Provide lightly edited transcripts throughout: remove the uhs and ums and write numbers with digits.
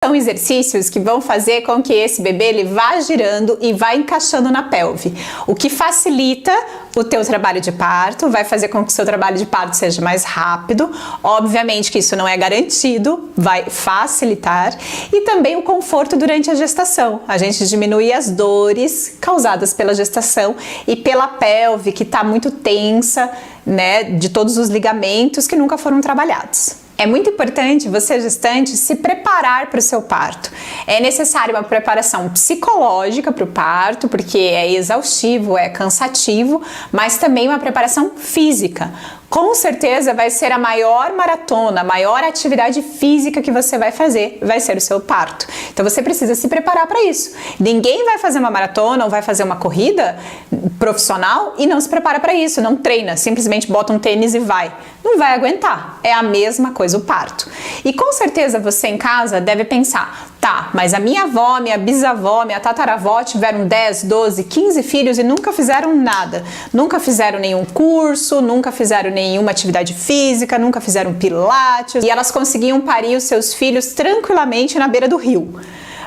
São exercícios que vão fazer com que esse bebê ele vá girando e vá encaixando na pelve, o que facilita o teu trabalho de parto, vai fazer com que o seu trabalho de parto seja mais rápido. Obviamente que isso não é garantido, vai facilitar, e também o conforto durante a gestação. A gente diminui as dores causadas pela gestação e pela pelve que está muito tensa, né, de todos os ligamentos que nunca foram trabalhados. É muito importante você, gestante, se preparar para o seu parto. É necessária uma preparação psicológica para o parto, porque é exaustivo, é cansativo, mas também uma preparação física. Com certeza vai ser a maior maratona, a maior atividade física que você vai fazer, vai ser o seu parto. Então você precisa se preparar para isso. Ninguém vai fazer uma maratona ou vai fazer uma corrida profissional e não se prepara para isso, não treina, simplesmente bota um tênis e vai. Não vai aguentar. É a mesma coisa o parto. E com certeza você em casa deve pensar, tá, mas a minha avó, minha bisavó, minha tataravó tiveram 10, 12, 15 filhos e nunca fizeram nada. Nunca fizeram nenhum curso, nunca fizeram nenhuma atividade física, nunca fizeram pilates, e elas conseguiam parir os seus filhos tranquilamente na beira do rio.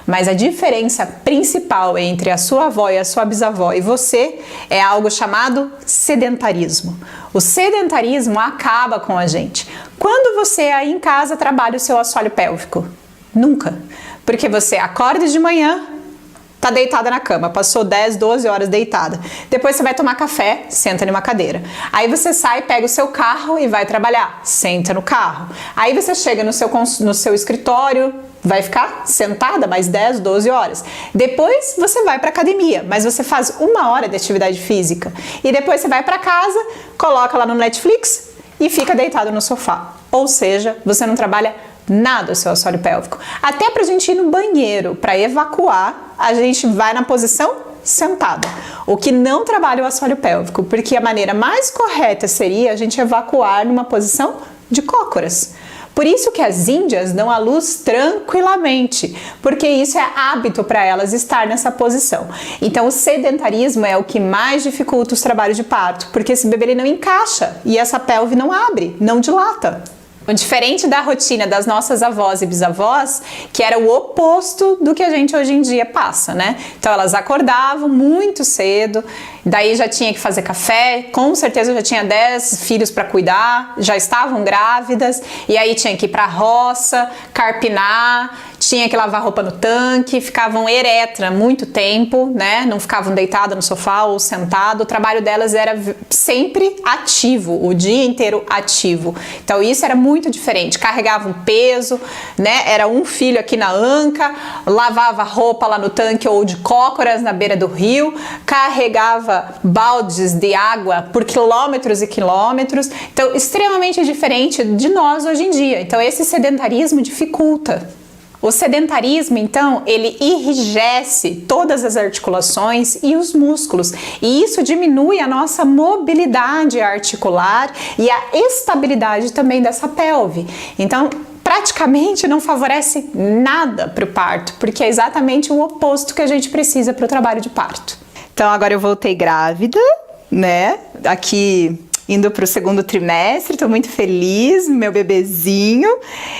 Mas a diferença principal entre a sua avó e a sua bisavó e você é algo chamado sedentarismo. O sedentarismo acaba com a gente. Quando você aí em casa trabalha o seu assoalho pélvico? Nunca. Porque você acorda de manhã, tá deitada na cama, passou 10, 12 horas deitada. Depois você vai tomar café, senta numa cadeira. Aí você sai, pega o seu carro e vai trabalhar, senta no carro. Aí você chega no seu escritório, vai ficar sentada mais 10, 12 horas. Depois você vai para academia, mas você faz 1 hora de atividade física. E depois você vai para casa, coloca lá no Netflix e fica deitado no sofá. Ou seja, você não trabalha nada o seu assoalho pélvico. Até pra gente ir no banheiro, para evacuar, a gente vai na posição sentada, o que não trabalha o assoalho pélvico, porque a maneira mais correta seria a gente evacuar numa posição de cócoras. Por isso que as índias dão à luz tranquilamente, porque isso é hábito para elas estar nessa posição. Então o sedentarismo é o que mais dificulta os trabalhos de parto, porque esse bebê ele não encaixa e essa pelve não abre, não dilata. Diferente da rotina das nossas avós e bisavós, que era o oposto do que a gente hoje em dia passa, né? Então elas acordavam muito cedo, daí já tinha que fazer café, com certeza já tinha 10 filhos para cuidar, já estavam grávidas, e aí tinha que ir para a roça, carpinar, tinha que lavar roupa no tanque, ficavam eretra muito tempo, né? Não ficavam deitadas no sofá ou sentado. O trabalho delas era sempre ativo, o dia inteiro ativo. Então isso era muito diferente. Carregavam peso, né? Era um filho aqui na anca, lavava roupa lá no tanque ou de cócoras na beira do rio, carregava baldes de água por quilômetros e quilômetros. Então extremamente diferente de nós hoje em dia. Então esse sedentarismo dificulta. O sedentarismo, então, ele enrijece todas as articulações e os músculos, e isso diminui a nossa mobilidade articular e a estabilidade também dessa pelve. Então, praticamente não favorece nada para o parto, porque é exatamente o oposto que a gente precisa para o trabalho de parto. Então, agora eu voltei grávida, né? Aqui indo para o 2º trimestre, estou muito feliz, meu bebezinho,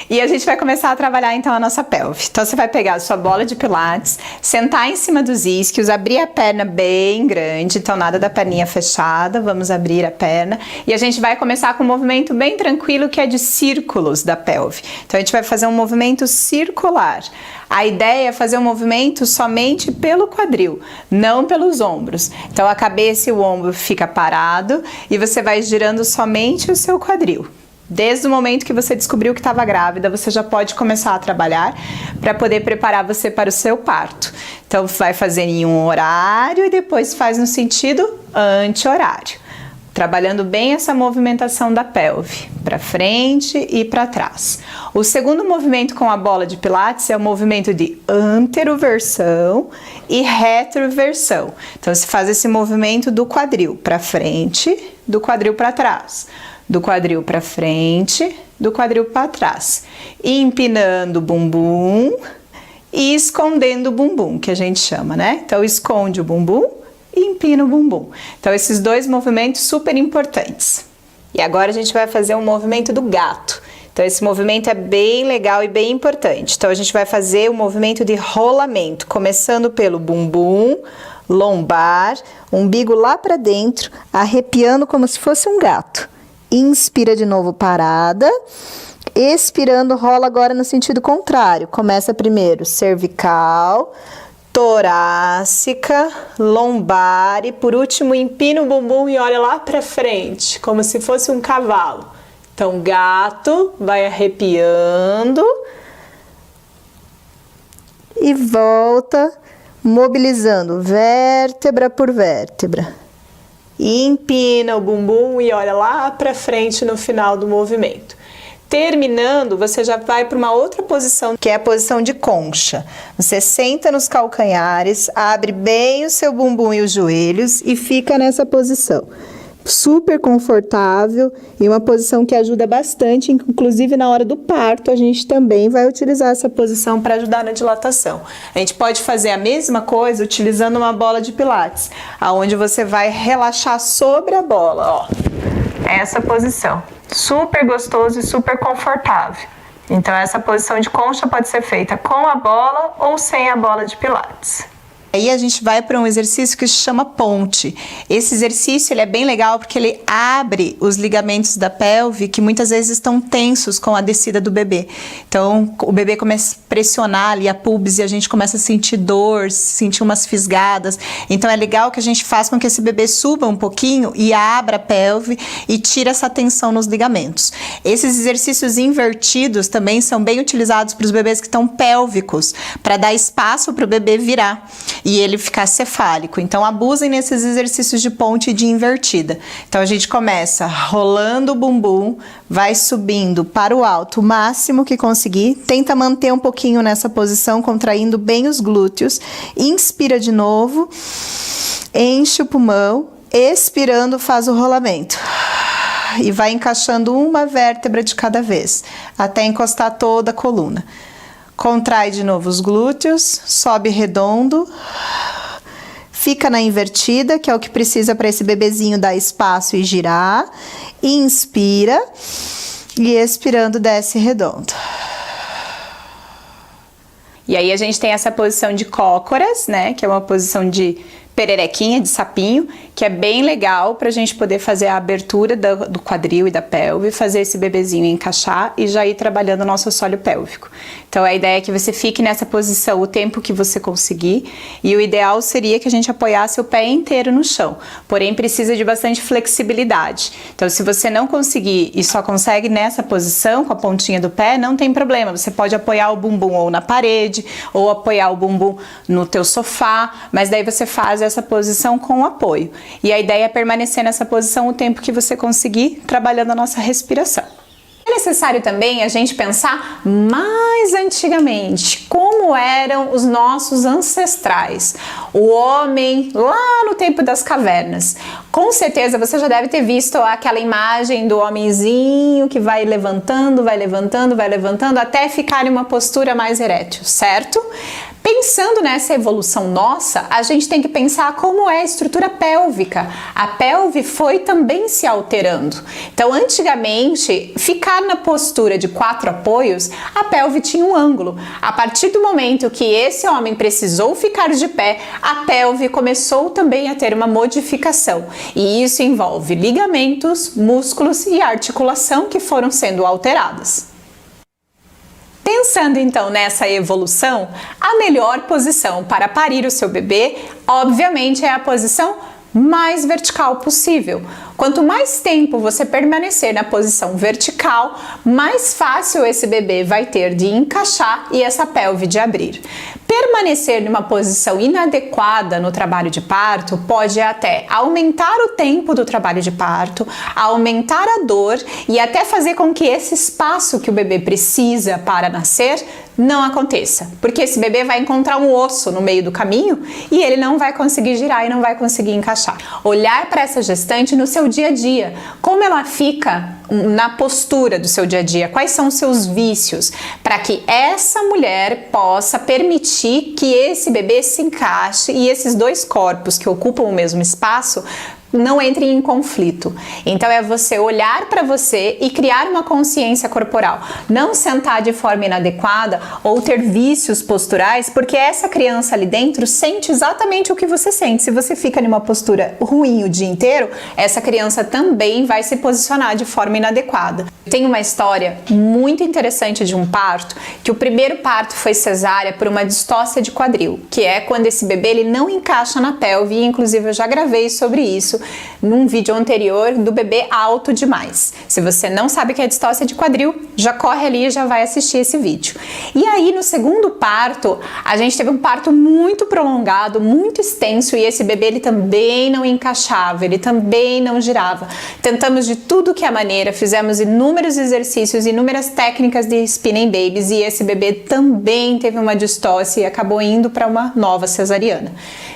e a gente vai começar a trabalhar então a nossa pelve. Então você vai pegar a sua bola de pilates, sentar em cima dos isquios, abrir a perna bem grande, então nada da perninha fechada, vamos abrir a perna, e a gente vai começar com um movimento bem tranquilo que é de círculos da pelve. Então a gente vai fazer um movimento circular. A ideia é fazer um movimento somente pelo quadril, não pelos ombros. Então a cabeça e o ombro fica parado e você vai girando somente o seu quadril. Desde o momento que você descobriu que estava grávida, você já pode começar a trabalhar para poder preparar você para o seu parto. Então vai fazer em um horário e depois faz no sentido anti-horário. Trabalhando bem essa movimentação da pelve, para frente e para trás. O segundo movimento com a bola de pilates é o movimento de anteroversão e retroversão. Então, se faz esse movimento do quadril para frente, do quadril para trás, do quadril para frente, do quadril para trás, empinando o bumbum e escondendo o bumbum, que a gente chama, né? Então, esconde o bumbum e empina o bumbum. Então esses dois movimentos super importantes. E agora a gente vai fazer um movimento do gato. Então esse movimento é bem legal e bem importante. Então a gente vai fazer o movimento de rolamento, começando pelo bumbum, lombar, umbigo lá para dentro, arrepiando como se fosse um gato. Inspira de novo, parada. Expirando, rola agora no sentido contrário. Começa primeiro cervical, torácica, lombar e por último empina o bumbum e olha lá para frente, como se fosse um cavalo. Então, gato, vai arrepiando e volta, mobilizando vértebra por vértebra. E empina o bumbum e olha lá para frente no final do movimento. Terminando, você já vai para uma outra posição, que é a posição de concha. Você senta nos calcanhares, abre bem o seu bumbum e os joelhos e fica nessa posição. Super confortável e uma posição que ajuda bastante, inclusive na hora do parto, a gente também vai utilizar essa posição para ajudar na dilatação. A gente pode fazer a mesma coisa utilizando uma bola de pilates, aonde você vai relaxar sobre a bola, ó. Essa posição. Super gostoso e super confortável. Então essa posição de concha pode ser feita com a bola ou sem a bola de pilates. Aí a gente vai para um exercício que se chama ponte. Esse exercício ele é bem legal porque ele abre os ligamentos da pelve que muitas vezes estão tensos com a descida do bebê. Então o bebê começa a pressionar ali a pubis e a gente começa a sentir dor, sentir umas fisgadas. Então é legal que a gente faça com que esse bebê suba um pouquinho e abra a pelve e tire essa tensão nos ligamentos. Esses exercícios invertidos também são bem utilizados para os bebês que estão pélvicos, para dar espaço para o bebê virar e ele ficar cefálico. Então abusem nesses exercícios de ponte e de invertida. Então a gente começa rolando o bumbum, vai subindo para o alto o máximo que conseguir, tenta manter um pouquinho nessa posição, contraindo bem os glúteos, inspira de novo, enche o pulmão, expirando faz o rolamento. E vai encaixando uma vértebra de cada vez, até encostar toda a coluna. Contrai de novo os glúteos, sobe redondo, fica na invertida, que é o que precisa para esse bebezinho dar espaço e girar. Inspira e expirando desce redondo. E aí a gente tem essa posição de cócoras, né, que é uma posição de pererequinha, de sapinho, que é bem legal para a gente poder fazer a abertura do quadril e da pelve, fazer esse bebezinho encaixar e já ir trabalhando o nosso assoalho pélvico. Então a ideia é que você fique nessa posição o tempo que você conseguir e o ideal seria que a gente apoiasse o pé inteiro no chão, porém precisa de bastante flexibilidade. Então se você não conseguir e só consegue nessa posição com a pontinha do pé, não tem problema, você pode apoiar o bumbum ou na parede ou apoiar o bumbum no teu sofá, mas daí você faz essa posição com apoio. E a ideia é permanecer nessa posição o tempo que você conseguir, trabalhando a nossa respiração. É necessário também a gente pensar mais antigamente, como eram os nossos ancestrais, o homem lá no tempo das cavernas. Com certeza você já deve ter visto aquela imagem do homenzinho que vai levantando, vai levantando, vai levantando até ficar em uma postura mais erétil, certo? Pensando nessa evolução nossa, a gente tem que pensar como é a estrutura pélvica. A pelve foi também se alterando. Então, antigamente, ficar na postura de 4 apoios, a pelve tinha um ângulo. A partir do momento que esse homem precisou ficar de pé, a pelve começou também a ter uma modificação. E isso envolve ligamentos, músculos e articulação que foram sendo alteradas. Pensando então nessa evolução, a melhor posição para parir o seu bebê, obviamente, é a posição mais vertical possível. Quanto mais tempo você permanecer na posição vertical, mais fácil esse bebê vai ter de encaixar e essa pelve de abrir. Permanecer numa posição inadequada no trabalho de parto pode até aumentar o tempo do trabalho de parto, aumentar a dor e até fazer com que esse espaço que o bebê precisa para nascer não aconteça, porque esse bebê vai encontrar um osso no meio do caminho e ele não vai conseguir girar e não vai conseguir encaixar. Olhar para essa gestante no seu dia a dia, como ela fica na postura do seu dia a dia, quais são os seus vícios, para que essa mulher possa permitir que esse bebê se encaixe e esses dois corpos que ocupam o mesmo espaço não entrem em conflito. Então é você olhar para você e criar uma consciência corporal. Não sentar de forma inadequada ou ter vícios posturais, porque essa criança ali dentro sente exatamente o que você sente. Se você fica numa postura ruim o dia inteiro, essa criança também vai se posicionar de forma inadequada. Tem uma história muito interessante de um parto, que o primeiro parto foi cesárea por uma distócia de quadril, que é quando esse bebê ele não encaixa na pelve, e inclusive eu já gravei sobre isso num vídeo anterior do bebê alto demais. Se você não sabe o que é distócia de quadril, já corre ali e já vai assistir esse vídeo. E aí no segundo parto, a gente teve um parto muito prolongado, muito extenso, e esse bebê ele também não encaixava, ele também não girava. Tentamos de tudo que é maneira, fizemos inúmeros exercícios, inúmeras técnicas de spinning babies, e esse bebê também teve uma distócia e acabou indo para uma nova cesariana.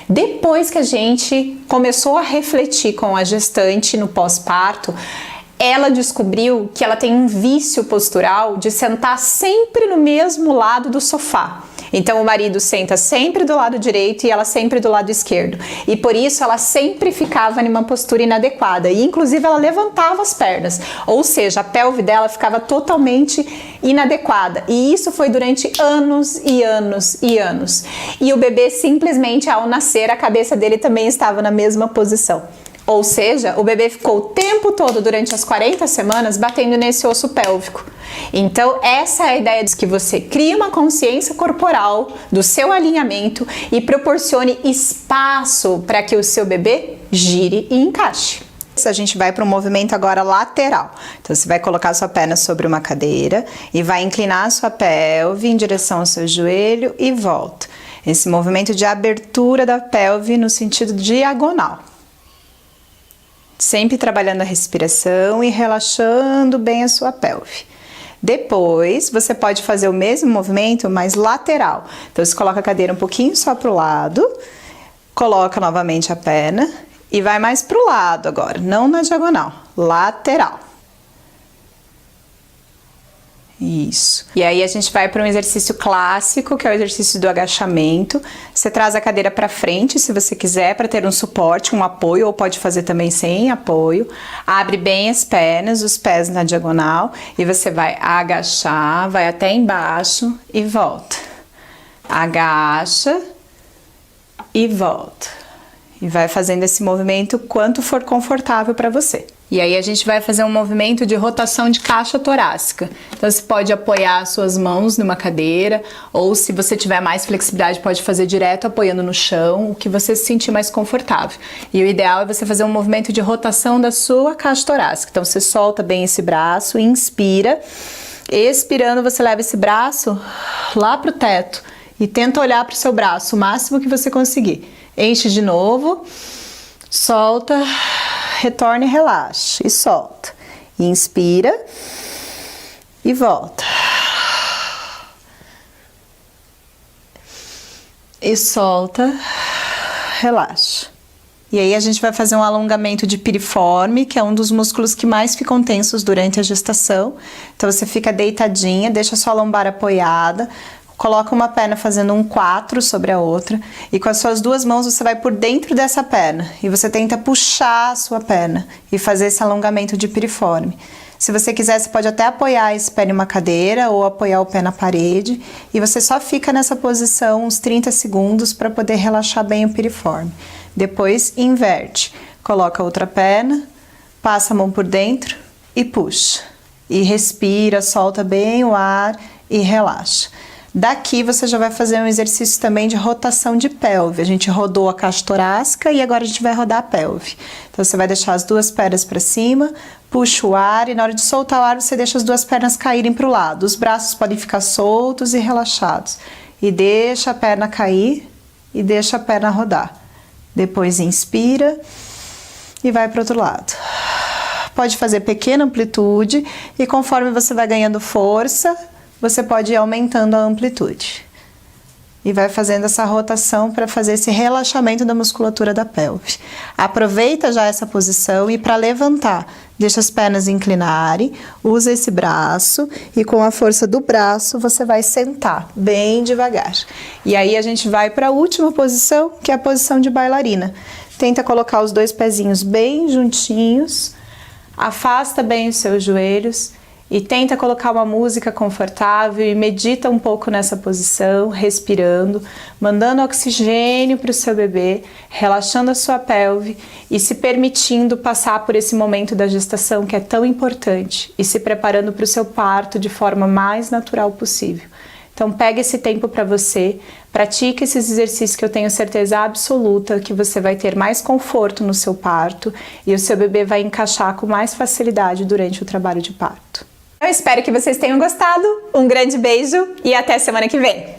Depois que a gente começou a refletir com a gestante no pós-parto, ela descobriu que ela tem um vício postural de sentar sempre no mesmo lado do sofá. Então o marido senta sempre do lado direito e ela sempre do lado esquerdo. E por isso ela sempre ficava em uma postura inadequada. E inclusive ela levantava as pernas. Ou seja, a pelve dela ficava totalmente inadequada. E isso foi durante anos e anos e anos. E o bebê simplesmente ao nascer, a cabeça dele também estava na mesma posição. Ou seja, o bebê ficou o tempo todo durante as 40 semanas batendo nesse osso pélvico. Então essa é a ideia de que você crie uma consciência corporal do seu alinhamento e proporcione espaço para que o seu bebê gire e encaixe. A gente vai para um movimento agora lateral. Então você vai colocar a sua perna sobre uma cadeira e vai inclinar a sua pelve em direção ao seu joelho e volta. Esse movimento de abertura da pelve no sentido diagonal. Sempre trabalhando a respiração e relaxando bem a sua pelve. Depois, você pode fazer o mesmo movimento, mas lateral. Então, você coloca a cadeira um pouquinho só para o lado, coloca novamente a perna e vai mais para o lado agora, não na diagonal, lateral. Isso. E aí a gente vai para um exercício clássico, que é o exercício do agachamento. Você traz a cadeira para frente, se você quiser, para ter um suporte, um apoio, ou pode fazer também sem apoio. Abre bem as pernas, os pés na diagonal, e você vai agachar, vai até embaixo e volta. Agacha e volta. E vai fazendo esse movimento quanto for confortável para você. E aí a gente vai fazer um movimento de rotação de caixa torácica. Então você pode apoiar as suas mãos numa cadeira, ou se você tiver mais flexibilidade, pode fazer direto apoiando no chão, o que você se sentir mais confortável. E o ideal é você fazer um movimento de rotação da sua caixa torácica. Então você solta bem esse braço, inspira. Expirando, você leva esse braço lá pro teto e tenta olhar pro seu braço o máximo que você conseguir. Enche de novo, solta, retorna e relaxa, e solta. Inspira e volta. E solta, relaxa. E aí a gente vai fazer um alongamento de piriforme, que é um dos músculos que mais ficam tensos durante a gestação. Então você fica deitadinha, deixa a sua lombar apoiada, coloca uma perna fazendo um 4 sobre a outra, e com as suas duas mãos você vai por dentro dessa perna e você tenta puxar a sua perna e fazer esse alongamento de piriforme. Se você quiser, você pode até apoiar esse pé em uma cadeira ou apoiar o pé na parede, e você só fica nessa posição uns 30 segundos para poder relaxar bem o piriforme. Depois inverte, coloca a outra perna, passa a mão por dentro e puxa. E respira, solta bem o ar e relaxa. Daqui você já vai fazer um exercício também de rotação de pelve. A gente rodou a caixa torácica e agora a gente vai rodar a pelve. Então você vai deixar as duas pernas para cima, puxa o ar, e na hora de soltar o ar você deixa as duas pernas caírem para o lado. Os braços podem ficar soltos e relaxados. E deixa a perna cair e deixa a perna rodar. Depois inspira e vai para o outro lado. Pode fazer pequena amplitude e conforme você vai ganhando força, você pode ir aumentando a amplitude. E vai fazendo essa rotação para fazer esse relaxamento da musculatura da pelve. Aproveita já essa posição e para levantar, deixa as pernas inclinarem, usa esse braço e com a força do braço você vai sentar bem devagar. E aí a gente vai para a última posição, que é a posição de bailarina. Tenta colocar os dois pezinhos bem juntinhos, afasta bem os seus joelhos e tenta colocar uma música confortável e medita um pouco nessa posição, respirando, mandando oxigênio para o seu bebê, relaxando a sua pelve e se permitindo passar por esse momento da gestação que é tão importante e se preparando para o seu parto de forma mais natural possível. Então pega esse tempo para você, pratique esses exercícios que eu tenho certeza absoluta que você vai ter mais conforto no seu parto e o seu bebê vai encaixar com mais facilidade durante o trabalho de parto. Eu espero que vocês tenham gostado, um grande beijo e até semana que vem!